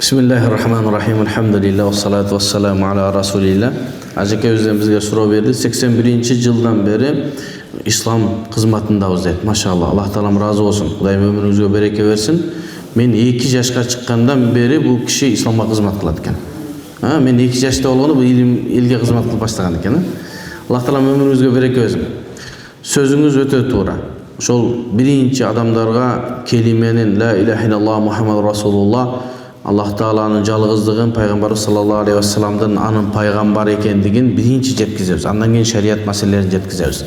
Bismillahirrahmanirrahim. Elhamdülillah ve salatu ve selamu ala Rasulillah. Azeke özden bizge soru verdi. 81-жылдан beri İslam kızmatındayız deydi. Maşallah. Allah Taala'm razı olsun. Kudayım ömrünüzge bereke versin. Men 2 yaşka çıkkandan beri bu kişi İslam'a kızmat kıladı eken. Men 2 yaşta olğanı bu ilge kızmat kılıp başlagan eken. Allah Taala'm ömrünüzge bereke versin. Sözünüz öte to'g'ri. Şol birinci adamlarga kelimenin la ilahe illallah Muhammed Rasulullah Allah Taala'nın жалгыздыгын Пайгамбарыбыз sallallahu aleyhi ve sellem'den anın paygambar ekendigin birinci жеткизебиz. Андан кийин şeriat маселелерин жеткизебиz.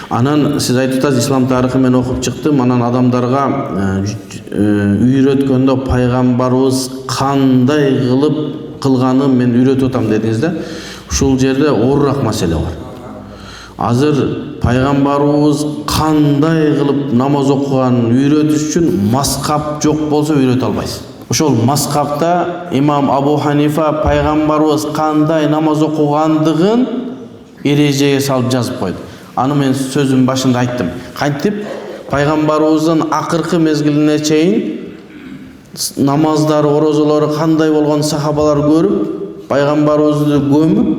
Анан siz айтып İslam tarixi men okup çıktım. Анан adamlarga үйрөткөндө Пайгамбарыбыз кандай кылып кылганын men үйрөтүп атам дедиңизде. Ушул жерде оорураак маселе бар. Азыр Пайгамбарыбыз кандай кылып намаз окуганын үйрөтүш үчүн маскап жок болсо үйрөтө албайсыз. Ошол маскапта имам Абу Ханифа Пайгамбарыбыз кандай намаз окугандыгын эрежеге салып жазып койду. Аны мен сөзүмдүн башында айттым. Кантип Пайгамбарыбыздын акыркы мезгилине чейин намаздары, орозолору кандай болгон сахабалар көрүп, Пайгамбарыбызды көмүп,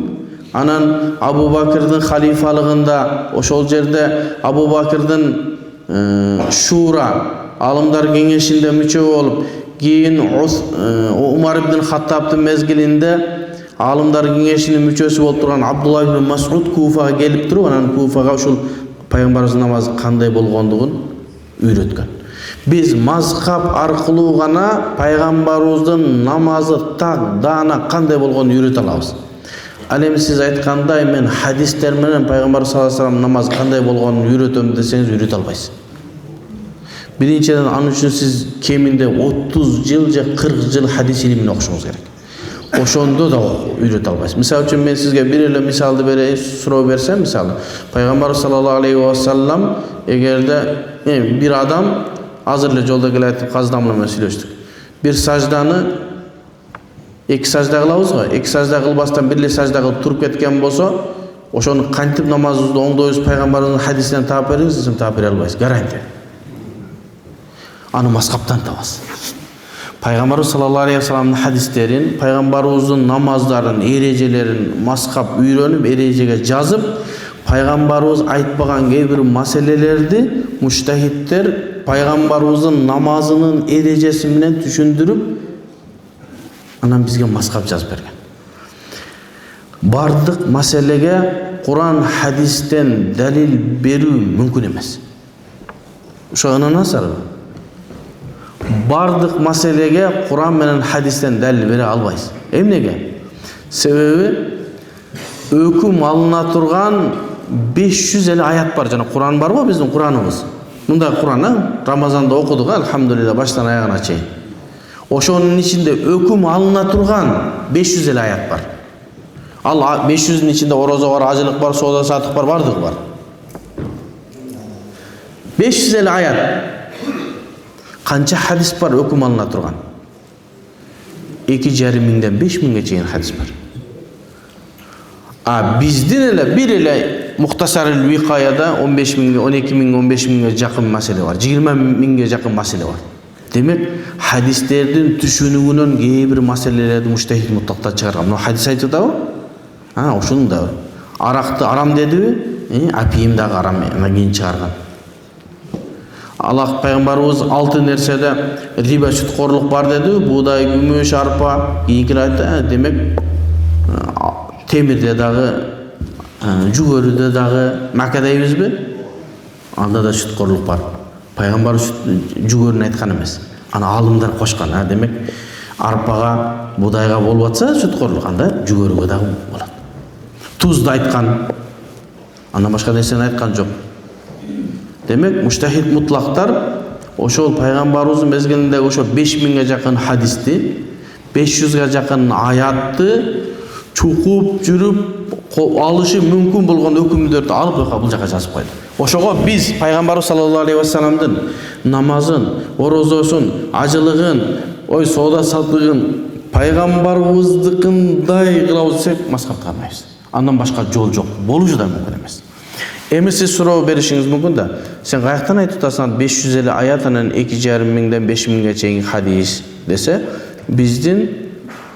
анан Абу Бакырдын халифалыгында ошол жерде Абу Бакырдын Шура алымдар кеңешинде мүчө болуп, кийин Умар ибн Хаттабтын мезгилинде алымдар кеңешинин мүчөсү болуп турган Абдулла ибн Мас'уд Куфага келип туруп, анан Куфага ушул Пайгамбарыбыздын намазы кандай болгондугун үйрөткөн. Биз мазхаб аркылуу гана Пайгамбарыбыздын намазы так даана кандай болгонун үйрөтө алабыз. Ал эми сиз айткандай мен хадистер менен Пайгамбар саллаллаху алейхи ва саллям намаз кандай болгонун үйрөтөм десеңиз үйрөтө албайсыз. Биринчиден анын үчүн сиз кеминде 30 жыл же 40 жыл хадис илимин окушуңуз керек. Ошондо да үйрөтө албайсыз. Мисалы үчүн мен сизге бир эле мисалды берейин, суроо берсем, мисалы Пайгамбар саллаллаху алейхи ва саллям эгерде бир адам азыр эле жолдо келе айтып каздам менен сүйлөштүк. Бир сажданы 2 сажда кылабыз го. 2 сажда кылбастан бир эле сажда кылып туруп кеткен болсо, ошону кантип намазыбызды оңдойбуз Пайгамбардын хадисинен таап бериңиз, сиз таап бере албайсыз. Гарантия. Аны маскаптан табасыз. Пайгамбарыбыз саллаллаху алейхи ва салламдын хадистерин, Пайгамбарыбыздын намаздарын, эрежелерин маскап үйрөнүп, эрежеге жазып, Пайгамбарыбыз айтпаган кээ бир маселелерди муштахиттер Пайгамбарыбыздын намазынын эрежеси менен түшүндүрүп, анан бизге маскап жазып берген. Бардык маселеге Куран хадистен далил берүү мүмкүн эмес. Ошо ынанасызбы? Бардык маселеге Куран менен хадистен далил бере албайсыз. Эмнеге? Себеби өкүм алына турган 500 эле аят бар. Жана Куран бар го биздин Кураныбыз. Мында Куран Рамазанда окудук, алхамдулилlah, баштан аягына чейин. Ошонун ичинде өкүм алына турган 500 эле аят бар. Ал 500'ün ичинде орозо бар, ажылык бар, соода сатык бар, бардыгы бар. 500 эле аят. Канча хадис бар өкүм алына турган? 2,5 миңден 5 миңге чейин хадис бар. Биздин эле бир эле Мухтасарул Викаяда 15 миңге, 12 миңге, 15 миңге жакын маселе бар. 20 миңге жакын маселе бар. Демек, хадистердин түшүнүгүнөн кээ бир маселелерди муштахид муттактар чыгарган. Мына хадис айтып атабы? Ошону да аракты арам дедиби? Апийим дагы арам, анан кийин чыгарган. Аллах Пайгамбарыбыз 6 нерседе риба сүткорлук бар деди, буудай, күмүш, арпа, кийинкилер айтты. Демек, темирде дагы, жүгөрүдө дагы мака дейбизби? Анда да сүткорлук бар. Пайгамбар жүгөрүн айткан эмес. Аны алымдар кошкан. Демек, арпага, будайга болуп атса сүткорлук, анда жүгөрүгө дагы болот. Тузду айткан. Андан башка нерсени айткан жок. Демек, муштахид мутлактар ошол Пайгамбарыбыздын мезгилинде ошо 5 миңге жакын хадисти, 500га жакын аятты чукуп жүрүп алышы мүмкүн болгон өкүмдөрдү алып бул жака жазып койду. Ошого биз Пайгамбарыбыз саллаллаху алейхи ва салламдын намазын, орозосун, ажылыгын, соода сатыгын Пайгамбарыбыздыкындай кылабыз десек, маскап кылбайбыз. Андан башка жол жок. Болушу да мүмкүн эмес. Эми сиз суроо беришиңиз мүмкүн да. Сен каяктан айтып атасың 500 эле аят анан 2,5 миңден 5 миңге чейин хадис десе, Биздин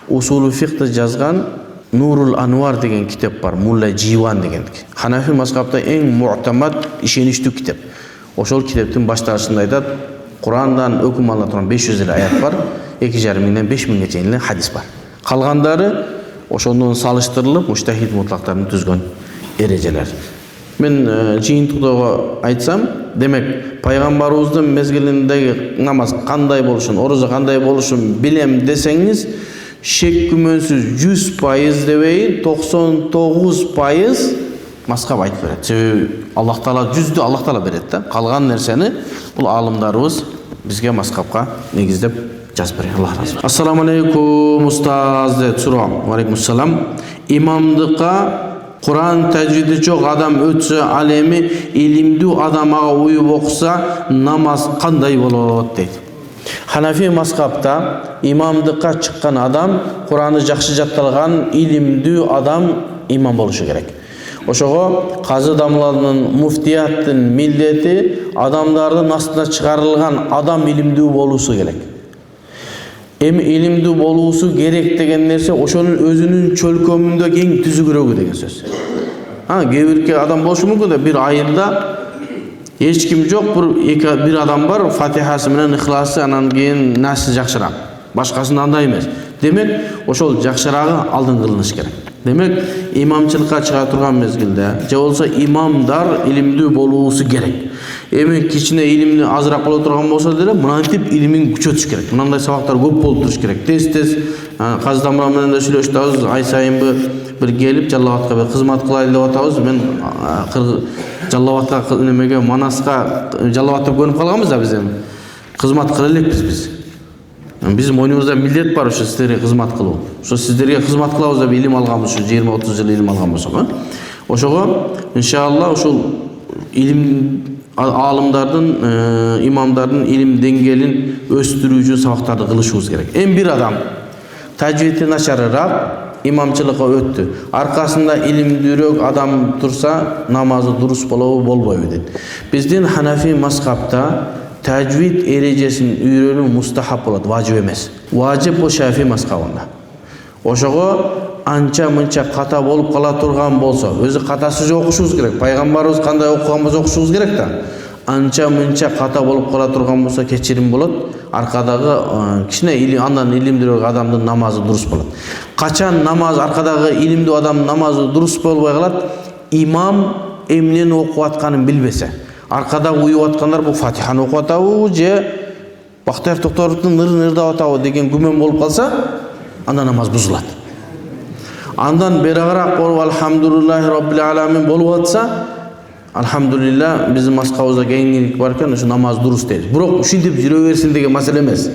усулу фикты жазган Нурул Анвар деген китеп бар, Мулла Живан деген. Ханафи мазхабта эң муътамад, ишеничтүү китеп. Ошол китептин башташында айтат, Курандан өкүм ала турган 500 аят бар, 2,5 миңден 5 миңге чейин хадис бар. Калгандары ошондон салыштырылып, муштахид мутлактарын түзгөн эрежелер. Мен жыйынтыктоого айтсам, демек пайгамбарыбыздын мезгилиндеги намаз кандай болушун, орозо кандай болушун билем десеңиз, шек күмөнсүз 100% дебейин, 99% мазхаб айтып берет. Себеби Аллах Таала 100дү Аллах Таала берет да. Калган нерсени бул аалымдарыбыз бизге мазхабка негиздеп жазып берет. Аллах разы болсун. Ассаламу алейкум устаз деп сурагам. Ва алейкум ассалам. Имамдыкка Куран тажвиди жок адам өтсө, ал эми илимдүү адам ага уюп окуса, намаз кандай болот дейт. Ханафи мазхабта имамдыкка чыккан адам, Кураны жакшы жатталган илимдүү адам имам болушу керек. Ошого казы дамланын муфтияттын милдети адамдардын астына чыгарылган адам илимдүү болуусу керек. Эми илимдүү болуусу керек деген нерсе ошонун өзүнүн чөлкөмүндө эң түзүгүрөгү деген сөз. Кээ бирки адам болушу мүмкүн да, бир айылда эч ким жок, бир адам бар, Фатихасы менен Ихласы, анан кийин наси жакшыраак. Башкасын андай эмес. Демек, ошол жакшыраагы алдын кылыныш керек. Демек, имамчылыкка чыга турган мезгилде, же болсо имамдар илимдүү болуусу керек. Эми кичине илимни азыраак боло турган болсо деле, мынантип илимин күчөтүш керек. Мынандай сабактар көп болуп туруш керек. Тез-тез казы дамла менен да сүйлөшүп атабыз, ай сайынбы бир келип Жаллабатка бир кызмат кылайлы деп атабыз. Мен Жаллабатка немеге Манаска Жаллабатта көнүп калганбыз да, биз эми кызмат кыла элекпиз биз. Биздин мойнубузда милдет бар ошо сиздерге кызмат кылуу. Ошо сиздерге кызмат кылабыз деп илим алганбыз, 20-30 жыл илим алган болсок. Ошого иншалла ошол илим аалымдардын, имамдардын илим деңгээлин өстүрүүчү сабактарды кылышыбыз керек. Эми бир адам тажвиди начарыраак имамчылыкка өттү. Аркасында илимдүүрөөк адам турса, намазы дурус болобу, болбойбу дейт. Биздин Ханафи мазхабта тажвид эрежесин үйрөнүү мустахаб болот, важип эмес. Важип бул Шафи мазхабында. Ошого анча-мынча ката болуп кала турган болсо, өзү катасы жок окушубуз керек. Пайгамбарыбыз кандай окуган болсо окушубуз керек да. Анча-мынча ката болуп кала турган болсо кечирим болот. Аркадагы кичине андан илимдүүрөөк адамдын намазы дурус болот. Качан намаз аркадагы илимдүү адам намазы дурус болбой калат? Имам эмнени окуп атканын билбесе. Аркада уюп аткандар бул Фатиханы окуп атабы же Бактыяр Токторовдун нырын ырдап атабы деген күмөн болуп калса, анда намаз бузулат. Андан берагыраак болуп алхамдулиллахи роббил аламин болуп атса, алхамдулилла биздин мазхабыбызда кеңирлик бар экен, ошо намаз дурус дейт. Бирок ушинтип жүрө берсин деген маселе эмес.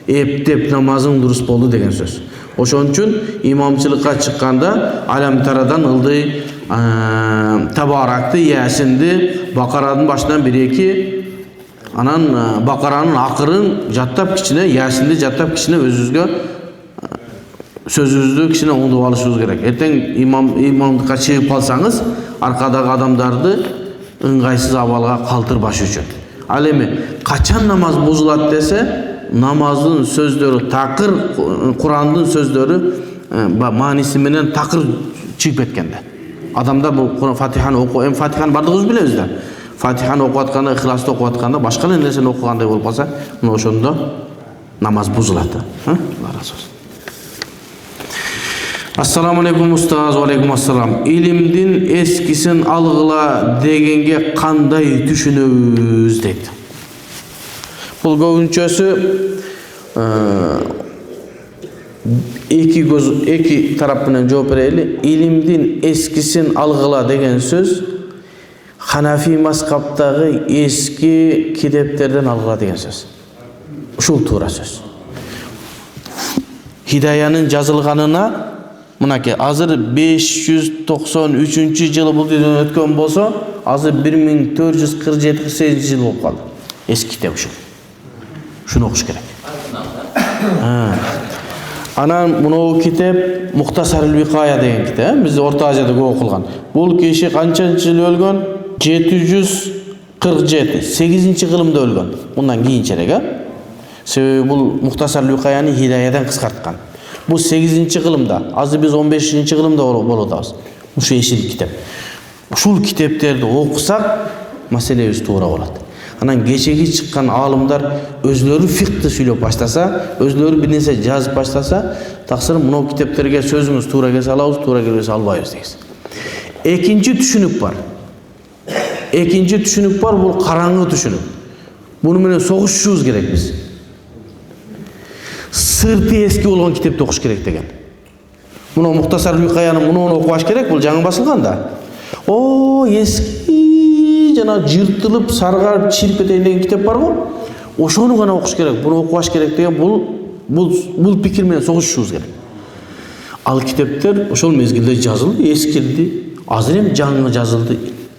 Эптеп намазың дурус болду деген сөз. Ошон үчүн имамчылыкка чыкканда алам тарадан ылдый, табаракты, ясинди, бакаранын башынан 1-2, анан бакаранын акырын жаттап кичине, ясинди жаттап кичине өзүбүзгө сөзүбүздү кичине оңдоп алышыбыз керек. Эртең имамдыкка чыгып калсаңыз, аркадагы адамдарды ыңгайсыз абалга калтырбаш үчүн. Ал эми качан намаз бузулат десе, намаздын сөздөрү такыр, Курандын сөздөрү мааниси менен такыр чыгып кеткенде. Адамдар бул Фатиханы окуп, эми Фатиханы бардыгыбыз билебиз да. Фатиханы окуп атканда, Ихласты окуп атканда, башка нерсени окугандай болуп калса, мына ошондо намаз бузулат. Алла разы болсун. Ассаламу алейкум устаз, ва алейкум ассалам. Илимдин эскисин алгыла дегенге кандай түшүнөбүз дейт. Бул көбүнчөсү эки тарап менен жооп берели. Илимдин эскисин алгыла деген сөз Ханафи мазхабтагы эски китептерден алгыла деген сөз. Ушул туура сөз. Хидаянын жазылганына мынаке азыр 593 жылы бул дүйнөдөн өткөн болсо, азыр 1447 жыл болуп калды. Эски китеп ушул. Шуну окуш керек. Анан мынау китеп Мухтасарул Викая деген китеп, бизде Орто Азияда көп окулган. Бул киши канчанчы жыл өлгөн? 747, 8-кылымда өлгөн. Мындан кийинчерээк, Себеби бул Мухтасар Викаяны Хидаядан кыскарткан. Бул 8-кылымда, азыр биз 15-кылымда болуп атабыз. Ушу эшил китеп. Ушул китептерди окусак, маселебиз туура болот. Анан кечеги чыккан алымдар өзлөрү фикти сүйлөп баштаса, өзлөрү бир нерсе жазып баштаса, таксыр мына китептерге сөзүңүз туура келсе алабыз, туура келбесе албайбыз дейсиз. Экинчи түшүнүк бар. Экинчи түшүнүк бар, бул караңгы түшүнүк. Буну менен согушушубуз керек биз. Сырты эски болгон китепти окуш керек деген. Муну Мухтасар Викаяны муну окубаш керек, бул жаңы басылган да. Эски жана жыртылып, саргарып, чирип кетейин деген китеп бар го. Ошону гана окуш керек, буну окубаш керек деген бул пикир менен согушушубуз керек. Ал китептер ошол мезгилде жазылды, эскирди, азыр эми жаңы жазылды,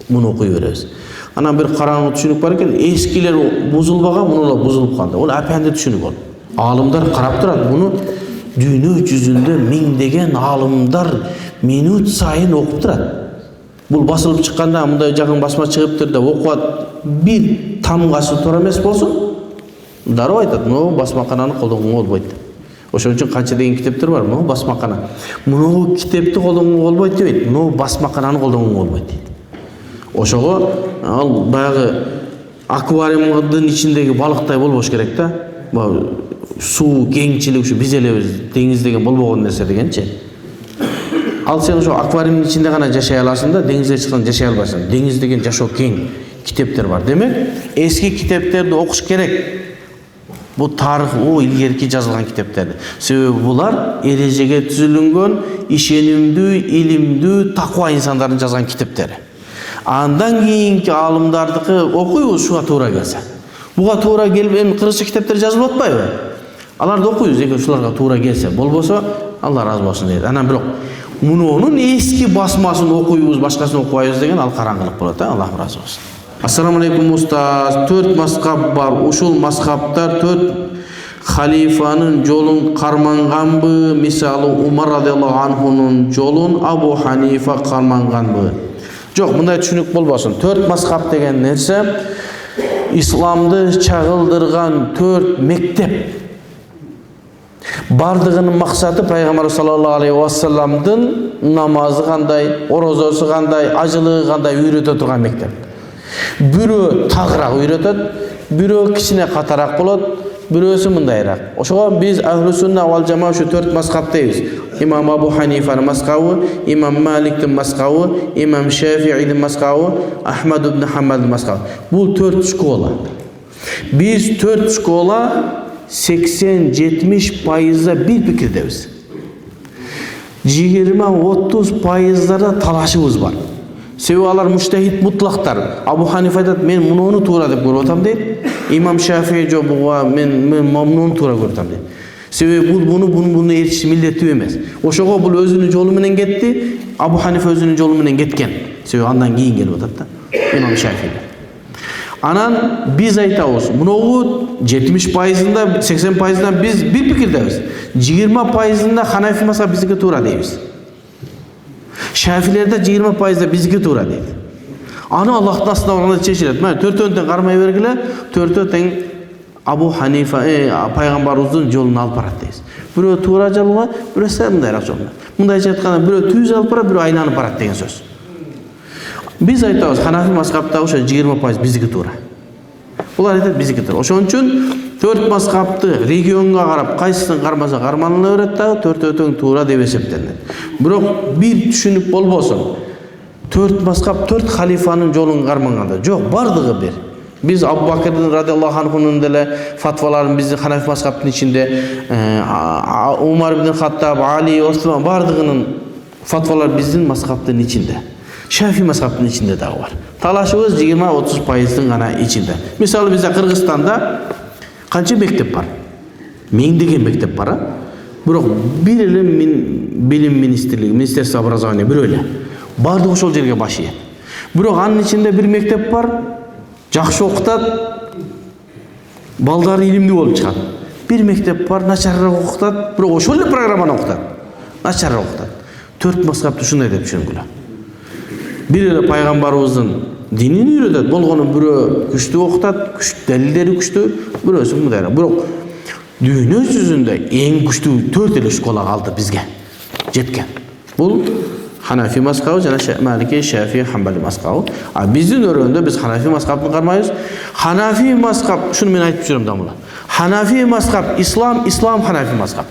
муну окуй беребиз. Анан бир караңгы түшүнүк бар экен, эскилер бузулбаган, мунулар бузулуп калды. Ол апанды түшүнүк ол. Алымдар карап турат, буну дүйнө жүзүндө миңдеген алымдар минут сайын окуп турат. Бул басылып чыкканда мындай жакын басма чыгыптыр деп окуат, бир тамгасы туура эмес болсун, дароо айтат, мына басмакананы колдонгонго болбойт. Ошон үчүн канча деген китептер бар, мына басмакана. Мына китепти колдонгонго болбойт дебейт, мына басмакананы колдонгонго болбойт дейт. Ошого ал баягы аквариумдун ичиндеги балыктай болбош керек да. Суу кеңчилик ушу биз элебиз деңиз деген болбогон нерсе дегенчи. Ал сен ошо аквариумдун ичинде гана жашай аласың да, деңизге чыккан жашай албайсың. Деңиз деген жашоо кең китептер бар. Демек, эски китептерди окуш керек. Бул тарых, илгерки жазылган китептерди. Себеби булар эрежеге түзүлгөн, ишенимдүү, илимдүү, таква инсандардын жазган китептери. Андан кийинки алымдардыкы окуйбуз ушуга туура келсе. Буга туура келбей кыргызча китептер жазылып атпайбы? Аларды окуйбуз, эгер ушуларга туура келсе. Болбосо, Алла разы болсун дейт. Анан бирок мунунун эски басмасын окуйбуз, башкасын окубайбыз деген ал караңгылык болот, Алла разы болсун. Ассаламу алейкум устаз. 4 мазхаб бар. Ушул мазхабтар 4 халифанын жолун карманганбы? Мисалы Умар радиаллаху анхунун жолун Абу Ханифа карманганбы? Жок, мындай түшүнүк болбосун. 4 мазхаб деген нерсе исламды чагылдырган 4 мектеп. Бардыгынын максаты пайгамбар саллаллаху алейхи вассаламдын намазы кандай, орозосу кандай, ажылыгы кандай үйрөтө турган мектеп. Бирөө тагыраак үйрөтөт, бирөө кичине катараак болот, бирөөсү мындайраак. Ошого биз Ахлу сунна вал жамаа ушу 4 мазхаб дейбиз. Имам Абу Ханифанын мазхабы, Имам Маликтин мазхабы, Имам Шафиидин мазхабы, Ахмад ибн Хамбалдын мазхабы. Бул 4 школа. Биз 4 школа 80-70% бир пикирдебиз. 20-30% талашыбыз бар. Себеби алар муштахид мутлактар. Абу Ханифа айтат, мен муну туура деп көрүп атам дейт. Имам Шафии жок, мен муну туура көрүп атам дейт. Себеби буну эрчиш милдеттүү эмес. Ошого бул өзүнүн жолу менен кетти, Абу Ханифа өзүнүн жолу менен кеткен. Себеби андан кийин келип атат да. Имам Шафии. Анан биз айтабыз, мунугу 70%-да, 80%-да биз бир пикирдебиз. 20%-да Ханафи мазхабы бизге туура дейбиз. Шафилерде 20%-да бизге туура дейт. Аны Аллахтын астына барганда чечилет. Мына 4-төн тең кармай бергиле, 4-төө тең Абу Ханифа пайгамбарыбыздын жолун алып барат дейбиз. Бирөө туура жолго, бирөөсү мындайраак жолго. Мындайча айтканда бирөө түз алып барат, бирөө айланып барат деген сөз. Биз айтабыз, Ханафи мазхабта ошо 20% бизге туура. Булар айтат бизге туура. Ошон үчүн 4 мазхабты регионга карап, кайсысын кармаса карманына берет дагы 4-төө тең туура деп эсептелет. Бирок бир түшүнүк болбосун. 4 мазхаб 4 халифанын жолун карманганда жок, бардыгы бир. Биз Абу Бакрдин радиаллаху анхунун деле фатваларын биздин Ханафи мазхабтын ичинде, Умар ибн Хаттаб, Али, Осман бардыгынын фатвалары биздин мазхабтын ичинде. Шафи мазхабтын ичинде дагы бар. Талашыбыз 20-30%-дын гана ичинде. Мисалы бизде Кыргызстанда канча мектеп бар? Миңдеген мектеп бар, а? Бирок бир эле билим министрлиги, Министерство образования бирөө эле. Бардыгы ошол жерге баш ийет. Бирок анын ичинде бир мектеп бар, жакшы окутат, балдары илимдүү болуп чыгат. Бир мектеп бар, начарыраак окутат, бирок ошол эле программаны окутат. Начарыраак окутат. 4 мазхабты ушундай деп түшүнгүлө. Бир эле пайгамбарыбыздын динин үйрөтөт. Болгону бирөө күчтүү окутат, далилдери күчтүү, бирөөсү мындайраак. Бирок Dünya yüzünde en güçlü 4 ele şkola kaldı bizge. Jetken. Bu Hanafi mazhabı jana Maliki, Şafii, Hanbali mazhabı. Bizden örgünde biz Hanafi mazhabını karmayız. Hanafi mazhab, şunu men aytып жүрөм damla. Hanafi mazhab İslam Hanafi mazhab.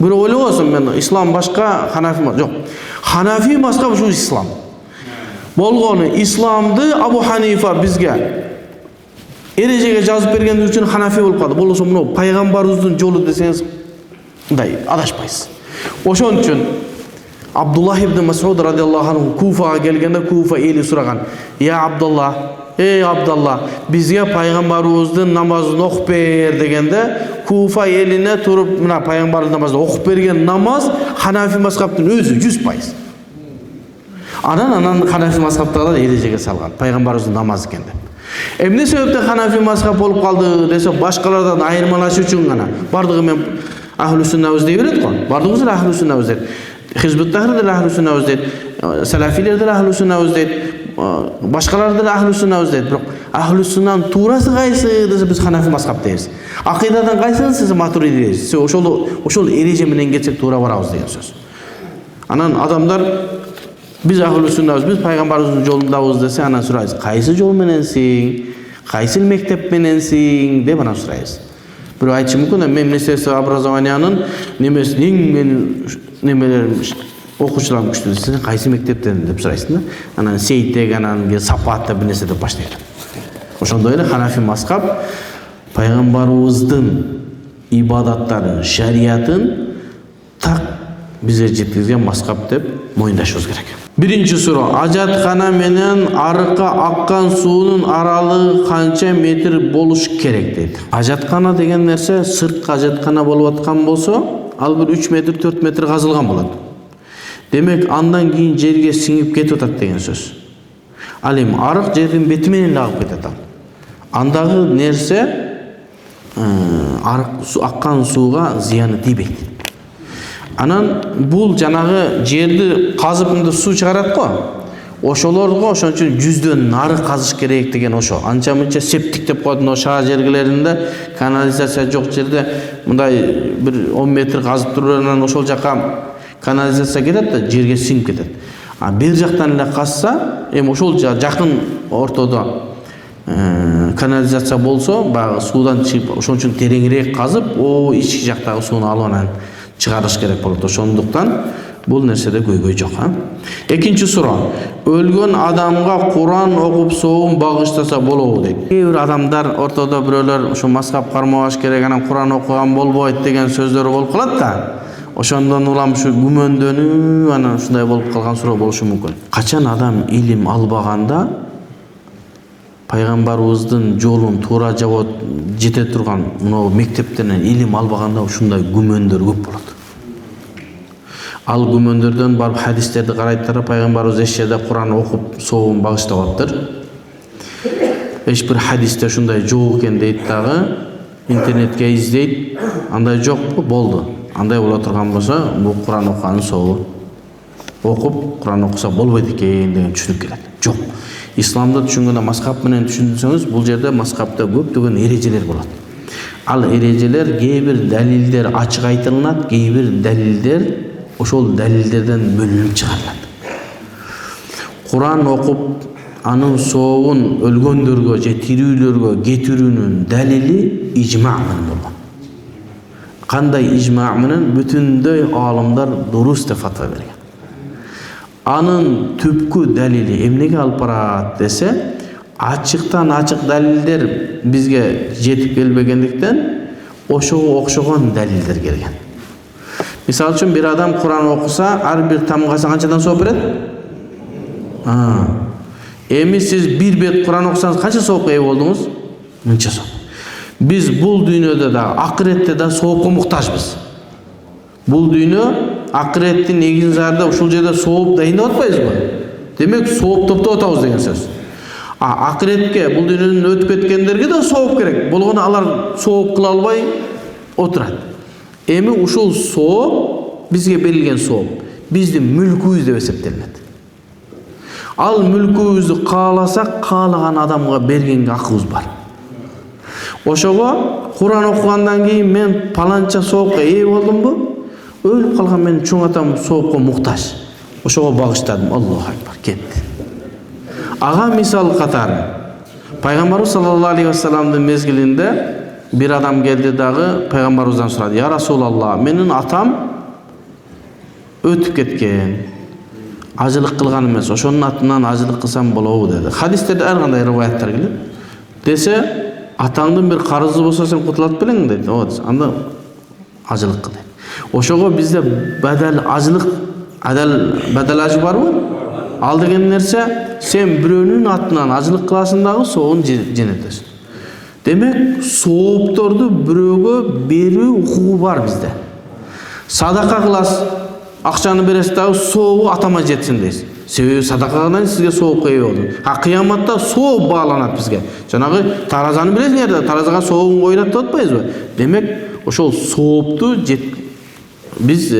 Bir öyle olsun men İslam başka Hanafi mazhab. Yok. Hanafi mazhab şu İslam. Bolgonu İslam'dı Abu Hanifa bizge erejege жазып берген үчүн Hanafi болуп калды. Болсо мына пайгамбарыбыздын жолу десеңиз мындай адашпайсыз. Ошон үчүн Abdullah ibn Mas'ud radıyallahu anh Kufa'ya gelgende Kufa eli suragan. Ya Abdullah, ey Abdullah, bizge paygambarımыздın namazını okup ber degende Kufa eline turup mına paygambarın namazını okup bergen namaz Hanafi mazhabının özü 100%. Anan Hanafi mazhabtalar erejege salgan. Paygambarımыздın namazı eкен деп. Эмне себептен Hanafi mazhab болуп калды десе башкалардан айырмалашуу үчүн гана. Бардыгы мен Ахлу Сүннабыз дей берет го. Бардыгыбыз Ахлу Сүннабыз дейт. Hizbut Tahrir de Ahlu Sünnet deydi. Salafiler de Ahlu Sünnet deydi. Başkaları da Ahlu Sünnet deydi. Biroq Ahlu Sünnet turası qaysı dese biz Hanafi mazhab deymiz. Akidadan qaysı siz Maturidi deysiz. Oşol ereje menен geçsek tura barabız degan söz. Anan adamlar biz Ahlu Sünnet'miz, biz paygambarımızın yolundayız dese anan surayız. Qaysı yol menensiň? Qaysı mektep menensiň dep anan surayız. Bir aytışı mümkün, men Ministerstvo образованиянын немесинин men немелерим окуучуларым күчтүү десе, кайсы мектептен деп сурайсың да. Анан Сейиттеги анан Сапаатта бир нерсе деп баштайт. Ошондой эле Ханафи мазхаб пайгамбарыбыздын ибадаттарын, шариатын так бизге жеткизген мазхаб деп моюндашыбыз керек. Birinci soru, ajatkana menен arыкка аккан суунун аралыгы канча метр болуш керек дейт. Ajatkana деген нерсе сырткы ajatkana болуп аткан болсо, ал bir 3 метр 4 метр казылган болот. Демек андан кийин жерге сиңип кетип атат деген сөз. Ал эми арык жердин бети менен агып кетет ал. Андагы нерсе арык аккан сууга зыяны тийбейт. Анан бул жанагы жерди казып мындай суу чыгарат го. Ошолорго ошон үчүн 100дөн нары казыш керек деген ошо. Анча мынча септик деп коет, но шаар жерлеринде канализация жок жерде мындай bir 10 метр казып туруп анан ошол жака канализация кетет да жерге сиңип кетет. А бер жактан эле казса, эми ошол жакын ортодо канализация болсо, баягы суудан чыгып, ошон үчүн тереңирээк казып, ички жактагы сууну алып анан чыгарыш керек болот. Ошондуктан бул нерседе көйгөй жок. Экинчи суроо. Өлгөн адамга Куран окуп соовун багыштаса болобу дейт. Кээ бир адамдар ортодо бирөөлөр ошо мазхаб кармабаш керек, анан Куран окуган болбойт деген сөздөр болуп калат да. Ошондон улам ушу күмөндөнүп анан ушундай болуп калган суроо болушу мүмкүн. Качан адам илим албаганда пайгамбарыбыздын жолун туура жете турган мына мектептеринен илим албаганда ушундай күмөндөр көп болот. Ал күмөндөрдөн барып хадистерди карайттыр, пайгамбарыбыз эч жерде Куран окуп соовун багыштабаптыр. Эч бир хадисте ушундай жок экен дейт дагы, интернетке издейт, андай жокпу, болду. Андай боло турган болсо, бул Куран окуганын соову. Окуп Куран окуса болбойт экен деген түшүнүк келет. Жок. Исламды түшүнгөндө мазхаб менен түшүнсөңүз, бул жерде мазхабта көптөгөн эрежелер болот. Ал эрежелер кээ бир далилдер ачык айтылат, кээ бир далилдер ошол далилдерден бөлүнүп чыгарылат. Куран окуп анын соовун өлгөндөргө же тирүүлөргө кетирүүнүн далили ижма менен болгон. Кандай ижма менен? Бүтүндөй алымдар дурус деп фатва берген. Анын түпкү далили эмнеге алып барат десе, ачыктан ачык далилдер бизге жетип келбегендиктен ошого окшогон далилдер келген. Мисалы үчүн бир адам Куран окуса, ар бир тамгасы канчадан сооп берет? Эми сиз бир бет Куран окусаңыз канча соопко ээ болдуңуз? Мынча сооп. Биз бул дүйнөдө да, акыретте да соопко муктажбыз. Бул дүйнө акыреттин негизин зарда ушул жерде сооп дайындап атпайбызбы? Демек сооп топтоп атабыз деген сөз. Акыретке, бул дүйнөдөн өтүп кеткендерге да сооп керек. Болгону алар сооп кыла албай отурат. Эми ушул сооп бизге берилген сооп биздин мүлкүбүз деп эсептелет. Ал мүлкүбүздү кааласак, каалаган адамга бергенге акыбыз бар. Ошого Kur'an okugandan keyin men palancha soopка ээ болдумбу? Өлүп калган менин чоң атам соопко муктаж. Ошого багыштадым. Аллаху акбар, кетти. Ага мисал катары. Пайгамбарыбыз саллаллаху алейхи вассаламдын мезгилинде bir adam geldi dağı Peygamberimizden soradı. Ya Resulallah, menin atam ötüp ketken. Acılık kılgan emес. Oşonun atından acılık kılsam bolobу dedi. Hadislerde her kандай rivayetler gelir. Dese, atandın bir karızı bolsa sen kutulat bilen dedi. O dese, anda acılık kıl dedi. Oşogo bizde bedel acı var mı? Al degen nerse sen birönün atından acılık kılasın dağı soğun jenetesin. Demek soğuptordu biröөгө берүү укугу бар bizde. Sadaka kılas, akçanı beresi dağı soğuğu atama jetsin deysiz. Sebebi sadakadan sizge soğuk koyuyor oldu. Ha kıyamatta soğuk bağlanat bizge. Janağı tarazanı bilesiniz yerde. Tarazaga soğuğun koyulat da atpayız mı? Demek oşol soğuptu biz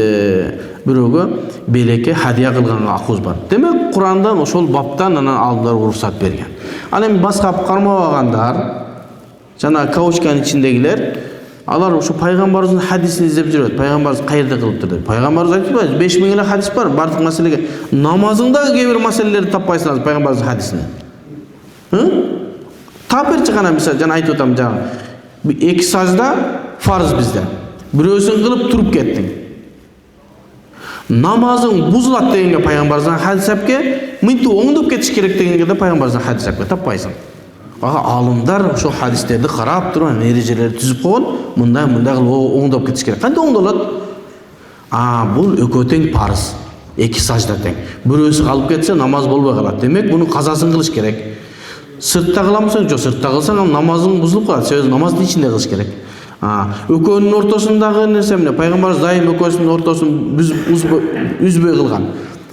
biröөгө белекке hadiya kılganга akuz бар. Demek Kur'an'dan oşol baptan anan alımlar ruhsat bergen. Ana endi baskap karmabaganдар, jana kauçkanın içindegiler, alar şu Peygamberimizin hadisini izlep жүрөт. Peygamberimiz kayerде kılıptır dedi. Peygamberimiz aytpayбы? 5000 эле hadis var. Bardык maselege. Namazında kebir maseleleri tappaysınız Peygamberimizin hadisini. Tapırçı kana misal jana aytып atam jana. 2 sajda farz bizde. Birөөsүн kılıp turup kettin. Namazın buzulat degenge Peygamberimizin hadis apke, mınty oңдоп ketiş kerek degenge de Peygamberimizin hadis apke tappaysın. Alımlar şu hadislerdi karab duran ereceleri tüzüp koyun, mınday kılıp oңдоп ketiş kerek. Kande oңдолот? Bul ököteң parız. 2 sajda teң. Birөөsü kalıp ketse namaz bolbay kalat. Demek bunun kazasını kılış kerek. Sırtta kılamısın, jo sırtta kılsan namazın buzulup kalat. Sebep namazın içinde kılış kerek. Ökönün ortasındağı nerse mine Peygamberimiz daim ökösünün ortaсын üzbey kılgan.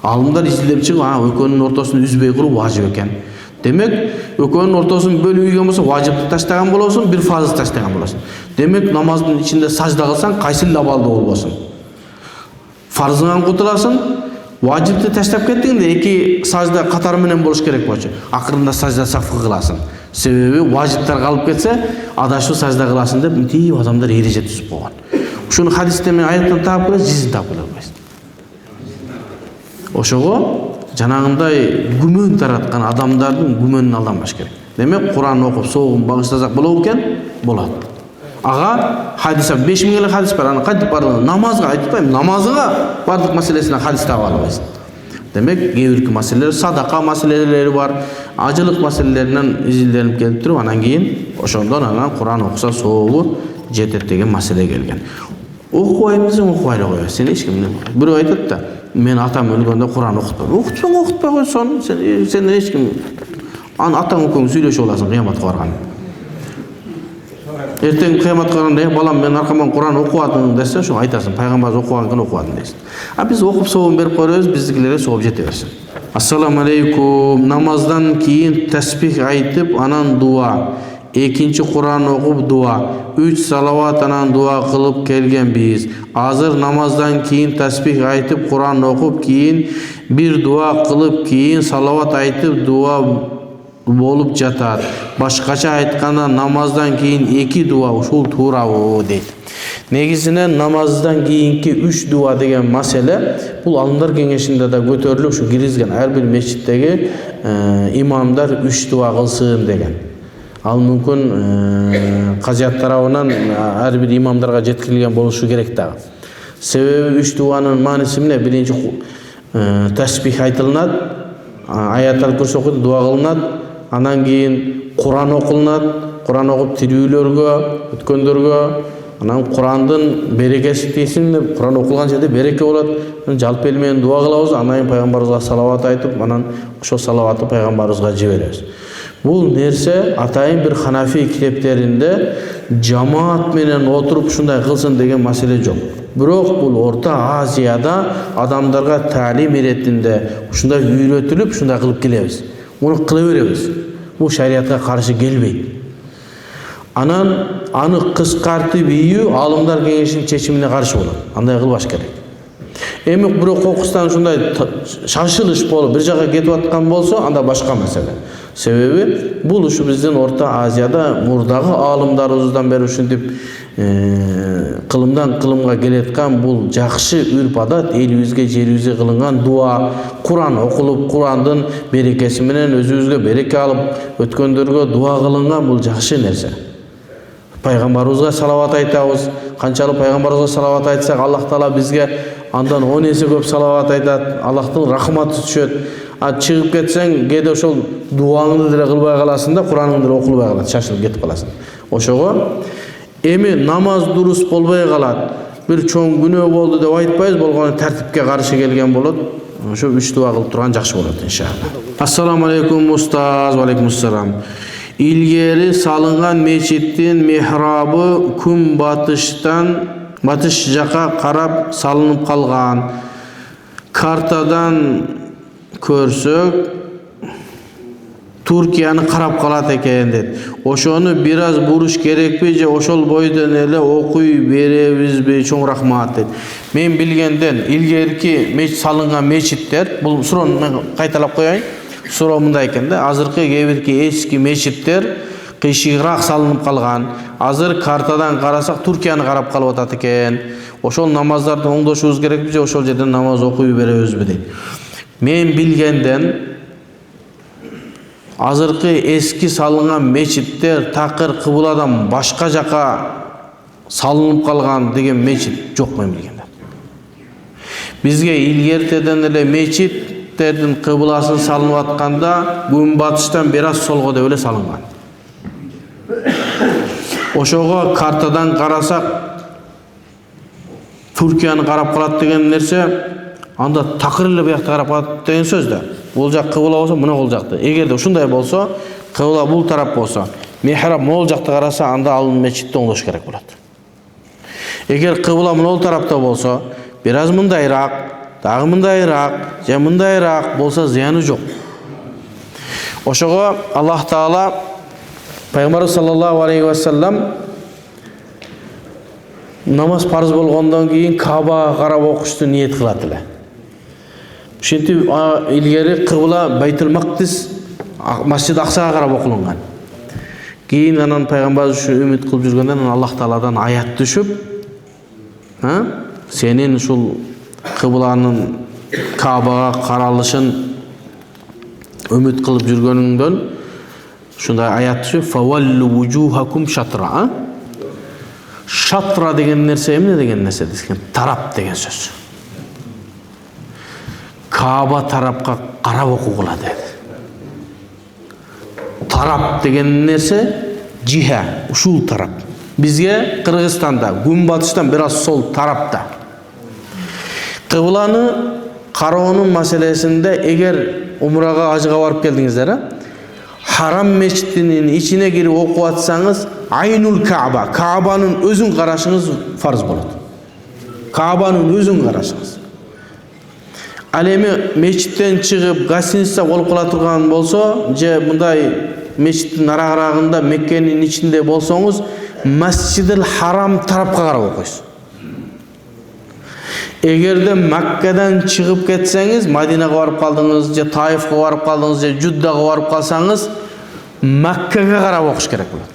Alımlar izlep çıkıp ökönün ortasını üzbey kılıp vacip eken. Demek ökönün ortaсын bölüp uygen bolsa vacipti taştagan bolosун, bir farzı taştagan bolosун. Demek namazın içinde sajda kılsan kayсы labalda bolbosun. Farzından kutulasın, vacipti taştap kettiğinde 2 sajda katar menen boluş kerek bolчу. Akırında sajda safkı kılasın. Sebebi vacipler kalıp ketse adaşı sajda kılasın dep mintip adamlar ereje tüzüp koygan. Şunu hadiste men ayattan taap kılasiz, jizin taap kılasiz. Oşogo janagындай gümön taratkan adamdardın gümönüne aldanbaş kerek. Demek Kur'an okup soğuğun bağışlasak bolobу eken bolat. Aga hadise 5000 elek hadis var. Ana kaytıp bardığında namazga aytpayım. Namazına bardıq meselesine hadis taap alabайсың. Demek kebirki meseleler, sadaka meseleleri var. Acılık meselelerinden izillenip gelip durup anan keyin oşondan anan Kur'an okusa soğuğu jetet degen mesele gelgen. Okuyayım okuyayla koyuyor. Sen hiç kimden biri aytат da men atam ölgönde Kur'an okutpam. Okutpay koyson. Sen hiç kim atan okuyup süйлөшүп alasың kıyamatga bargan. Erteң kıyamatga barganda balam men arkamdan Kur'an okuwadım dese şu aytasın. Peygamberimiz okugan gün okuwadım desin. Biz okup soğuğun berip koyuyoruz, bizdikilere soğup jete bersin. Assalamu alaikum. Namazdan keyin tasbih aytıp anan dua. 2 Kur'an okup dua. 3 salavat anan dua kılıp kelgen biz. Hazır namazdan keyin tasbih aytıp Kur'an okup keyin bir dua kılıp keyin salavat aytıp dua bolup jatat. Başkaça aytkanda namazdan keyin 2 dua uşul tuurabı deydi. Negizine namazdan keyinki 3 dua degen mesele bu alımlar kengешinde de götörülüp şu girizgen her bir mescitteki imamlar 3 dua kılsın degen. Al mümkün kaziyat tarafından her bir imamlarga jetkilgen boluşu gerek dağı. Sebebi 3 duanın manisi ne? Birinci tasbih aytılınat, ayatlar kurs okudu, dua kılınat, anan keyin Kur'an okulunat, Kur'an okup tirүүлөрgө, ötkөndөрgө, anan Kur'andın berekesi tiysin, Kur'an okulgan жерде береке болот. Жалп эл менен дуа кылабыз, анан кийин пайгамбарыбызга салават айтып, анан ошол салаватты пайгамбарыбызга жиберебиз. Бул нерсе атайын bir Ханафи китептеринде жамаат менен отуруп ушундай кылсын деген маселе жок. Бирок бул Орта Азияда адамдарга таалим иретинде ушундай үйрөтүлүп, ушундай кылып келебиz. Муну кыла беребиz. Бул шариатка каршы келбейт. Анан аны кыскартып ийүү алымдар кеңешинин чечимине каршы болот. Андай кылбаш керек. Эми бирок кокустан ушундай шашылыш болуп бир жакка кетип аткан болсо, анда башка маселе. Себеби бул ушу биздин Орто Азияда мурдагы аалымдарыбыздан бери ушинтип кылымдан кылымга келеткан бул жакшы үрп адат, элибизге, жерибизге кылынган дуа, Куран окулуп, Курандын берекеси менен өзүбүзгө береке алып өткөндөргө дуа кылынган бул жакшы нерсе. Пайгамбарыбызга салават айтабыз. Канчалык пайгамбарыбызга салават айтсак, Аллах Таала бизге андан 10 эсе көп салават айтат. Аллахтын рахматы түшөт. А чыгып кетсең, кээде ошол дуаңды деле кылбай каласың да, Кураныңды деле окулбай калат, шашылып кетип каласың. Ошого эми намаз дурус болбой калат. Бир чоң күнөө болду деп айтпайбыз, болгону тартипке каршы келген болот. Ошо 3 дуа кылып турган жакшы болот иншалла. Ассаламу алейкум устаз, ва алейкум ассалам. Илгери салынган мечиттин мехрабы күн батыш жака карап салынып калган. Картадан көрсөк Туркияны карап калат экен дейт. Ошону бир аз буруш керекпи же ошол бойдон эле окуй беребизби? Чоң рахмат дейт. Мен билгенден илгерки салынган мечиттер, бул суроону мен кайталап коеюн. Суроо мындай экен да, азыркы кээ бирки эски мечиттер кыйшыгыраак салынып калган. Азыр картадан карасак Туркияны карап калып атат экен. Ошол намаздарды оңдошубуз керекпи же ошол жерден намаз окуй беребизби дейт. Мен билгенден азыркы эски салынган мечиттер такыр кыбыладан башка жака салынып калган деген мечит жок мен билгенден. Бизге илгертеден эле мечиттердин кыбыласын салынып атканда күн батыштан бир аз солго деп эле салынган. Ошого картадан карасак Туркияны карап калат деген нерсе, анда такыр эле буякта карап калат деген сөз да. Бул жак кыбыла болсо, мына бул жакты. Эгерде ушундай болсо, кыбыла бул тарап болсо, мехраб могул жакта караса, анда ал мечитти оңдош керек болот. Эгер кыбыла могул тарапта болсо, бир аз мындайраак, дагы мындайраак, же мындайраак болсо зыяны жок. Ошого Аллах Таала Пайгамбар саллаллаху алейхи ва саллям намаз парыз болгондон кийин Кабага карап окушту ниет кылат эле. Ушинтип илгери кыбыла Байтул Мактис Масжид Аксага карап окулунган. Кийин анан пайгамбар ушу үмүт кылып жүргөндөн Аллах Тааладан аят түшүп, сенин ушул кыбыланын Кабага каралышын үмүт кылып жүргөнүңдөн ушундай аят түшүп, фаваллу вужухакум шатра. Шатра деген нерсе эмне деген нерсе дескен? Тарап деген сөз. Каба тарапка карап окугула деди. Тарап деген нерсе жиха, ушул тарап. Бизге Кыргызстанда күн батыштан бир аз сол тарапта. Кыбыланы кароонун маселесинде эгер умрага, ажыга барып келдиңиздер, Харам мечитинин ичине кирип окуп атсаңыз, Айнул Каба, Кабанын өзүн карашыңыз фарз болот. Кабанын өзүн карашыңыз. Ал эми мечиттен чыгып гостиница болуп кала турган болсо, же мындай мечиттин арагырагында Меккенин ичинде болсоңуз, Масжидил Харам тарапка карап окуйсуз. Эгерде Маккадан чыгып кетсеңиз, Мадинага барып калдыңыз, же Таифка барып калдыңыз, же Жуддага барып калсаңыз, Маккага карап окуш керек болот.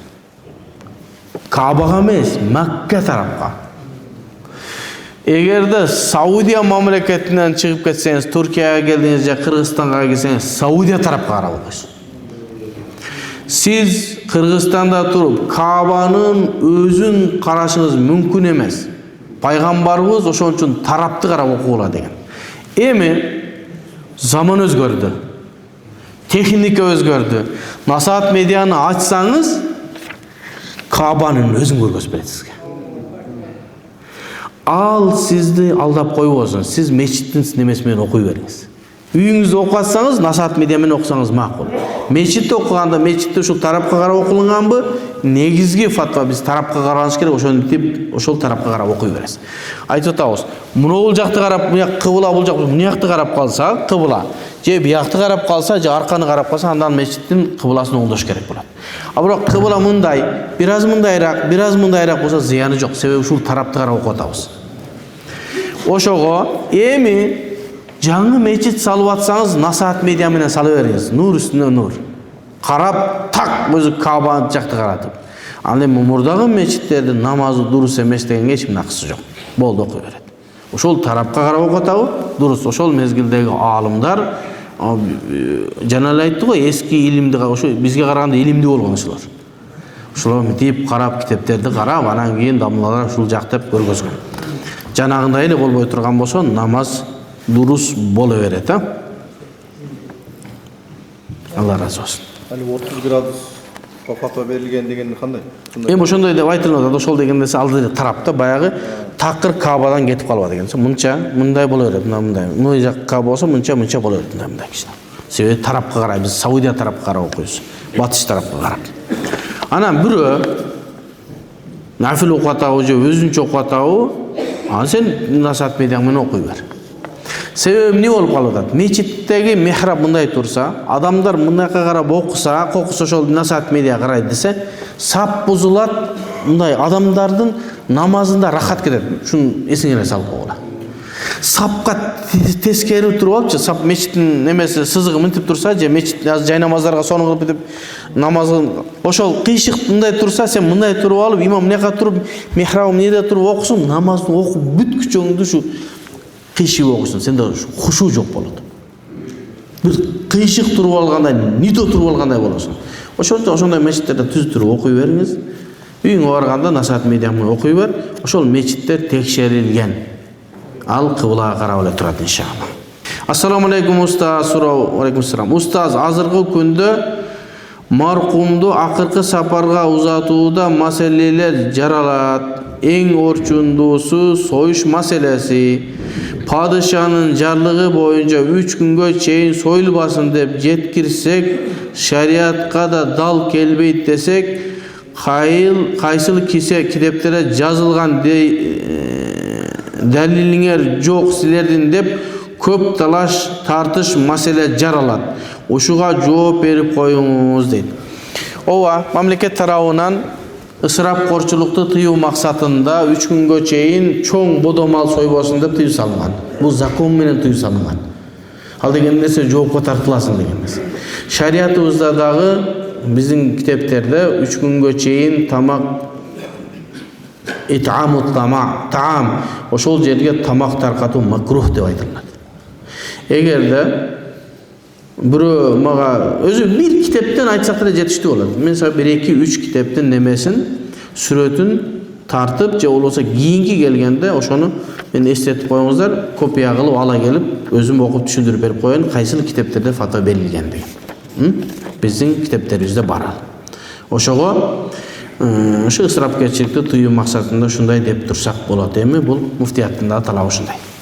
Кабага эмес, Макка тарапка. Эгерде Саудия мамлекетинен чыгып кетсеңиз, Туркияга келдиңиз же Кыргызстанга келсеңиз, Саудия тарапка карап окуйсуз. Сиз Кыргызстанда туруп Кабанын өзүн карашыңыз мүмкүн эмес. Пайгамбарыбыз ошон үчүн тарапты карап окугула деген. Эми заман өзгөрдү. Техника өзгөрдү. Насаат медианы ачсаңыз, Кабанын өзүн көргөзүп берет сизге. Ал сизди алдап койбосун. Сиз мечиттин немеси менен окуй бериңиз. Үйүңүздө окуатсаңыз, насаат медиа менен окусаңыз макул. Мечитте окуганда мечитте ушул тарапка карап окулганбы? Негизги фатва биз тарапка караныш керек, ошентип ошол тарапка карап окуй бересиз. Айтып атабыз, бул жакты карап, буяк кыбыла, бул жак буякты карап калса, кыбыла. Же буякты карап калса, же арканы карап калса, андан мечиттин кыбыласын оңдош керек болот. А бирок кыбыла мындай, бир аз мындайраак болсо зыяны жок. Себеби ушул тарапты карап окуп атабыз. Ошого эми жаңы мечит салып атсаңыз Насаат медиа менен салып бериңиз. Нур үстүнө нур. Карап так өзү Каба жакты каратып. Ал эми мурдагы мечиттердин намазы дурус эмес дегенге эч накысы жок. Болду окуй берет. Ошол тарапка карап окутабы? Дурус. Ошол мезгилдеги аалымдар жана эле айтты го, эски илимди, ошо бизге караганда илимдүү болгон ошолор. Ошолор мынтип карап, китептерди карап, анан кийин дамлалар ушул жактап көргөзгөн. Жанагындай эле болбой турган болсо, намаз дурус боло берет, Алла разы болсун. Али 30 градус фатва берилген деген кандай? Эми ошондой деп айтылып атат. Ошол деген нерсе алды тарапта баягы такыр Кабадан кетип калып деген. Мынча, мындай боло берет, мындай. Мына жак Каба болсо мынча боло берет, мындай киши. Себеби тарапка карайбыз, Саудия тарапка карап окуйбуз. Батыш тарапка карап. Анан бирөө нафил окутабы же өзүнчө окутабы, аны сен Насаат медиа менен окуй бер. Себеби эмне болуп калып атат? Мечиттеги мехраб мындай турса, адамдар мындайга карап окуса, ошол Насаат медиа карайт десе, сап бузулат, мындай адамдардын намазында рахат кетет. Шуну эсиңе салып койгула. Сапка тескери туруп алыпчы, сап мечиттин немеси сызыгы мынтип турса, же мечит жай намаздарга сону кылып кетип намазын ошол кыйшык мындай турса, сен мындай туруп алып, имам мынакка туруп, мехрабы эмнеде туруп окусуң, намазды окуп бүт күчөңдү шу кыйшык окусуң, сенде хушу жок болот. Бир кыйшык туруп алгандай, нидо туруп алгандай болосуң. Ошондой мечиттерде түзүтүрүп окуй бериңиз. Үйүңө барганда Насаат медиа менен окуй бер. Ошол мечиттер текшерилген. Ал кыблага карап эле турат иншалла. Ассаламу алейкум устаз. Алейкум салам. Устаз, азыркы күндө маркумду акыркы сапарга узатууда маселелер жаралат. Эң орчундуусу союш маселеси. Падышанын жарлыгы боюнча 3 күнгө чейин союлбасын деп жеткирсек, шариатка да дал келбейт десек, кайсыл китептерде жазылган далилиңер жок силердин деп көп талаш тартыш маселе жаралат. Ушуга жооп берип коюңуз дейт. Ооба, мамлекет тарабынан ысырапкорчулукту тыюу максатында 3 күнгө чейин чоң бодомал сойбосун деп тыюу салынган. Бул закон менен тыюу салынган. Ал деген нерсе жоопко тартыласың деген нерсе. Шариятыбызда дагы биздин китептерде 3 күнгө чейин тамак таам ошол жерге тамак таркатуу макрух деп айтылат. Эгерде бирөө мага өзү бир китептен айтсак деле жетиштүү болот. Мен сага 1-2-3 китептин немесин, сүрөтүн тартып, же болбосо кийинки келгенде ошону мен эстетип коюңуздар, копия кылып ала келип, өзүм окуп түшүндүрүп берип коеюн, кайсыл китептерде фатва берилген деген. Биздин китептерибизде бар ал. Ошого ысырапкерчиликти тыюу максатында ушундай деп турсак болот. Эми бул муфтияттын да талабы ушундай.